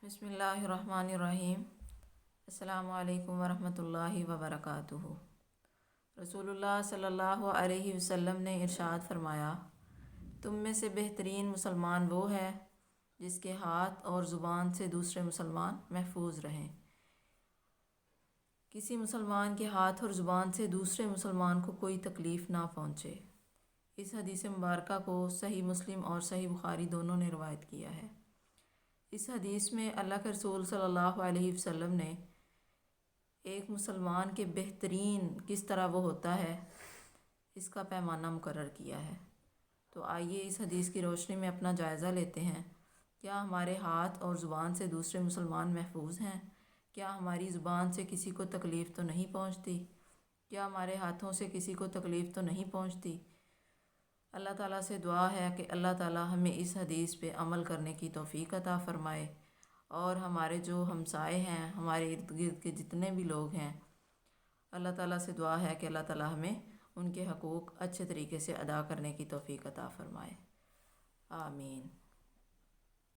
بسم اللہ الرحمن الرحیم۔ السلام علیکم ورحمۃ اللہ وبرکاتہ۔ رسول اللہ صلی اللہ علیہ وسلم نے ارشاد فرمایا، تم میں سے بہترین مسلمان وہ ہے جس کے ہاتھ اور زبان سے دوسرے مسلمان محفوظ رہیں۔ کسی مسلمان کے ہاتھ اور زبان سے دوسرے مسلمان کو کوئی تکلیف نہ پہنچے۔ اس حدیث مبارکہ کو صحیح مسلم اور صحیح بخاری دونوں نے روایت کیا ہے۔ اس حدیث میں اللہ کے رسول صلی اللہ علیہ وسلم نے ایک مسلمان کے بہترین کس طرح وہ ہوتا ہے اس کا پیمانہ مقرر کیا ہے۔ تو آئیے اس حدیث کی روشنی میں اپنا جائزہ لیتے ہیں۔ کیا ہمارے ہاتھ اور زبان سے دوسرے مسلمان محفوظ ہیں؟ کیا ہماری زبان سے کسی کو تکلیف تو نہیں پہنچتی؟ کیا ہمارے ہاتھوں سے کسی کو تکلیف تو نہیں پہنچتی؟ اللہ تعالیٰ سے دعا ہے کہ اللہ تعالیٰ ہمیں اس حدیث پہ عمل کرنے کی توفیق عطا فرمائے، اور ہمارے جو ہمسائے ہیں، ہمارے ارد گرد کے جتنے بھی لوگ ہیں، اللہ تعالیٰ سے دعا ہے کہ اللہ تعالیٰ ہمیں ان کے حقوق اچھے طریقے سے ادا کرنے کی توفیق عطا فرمائے۔ آمین۔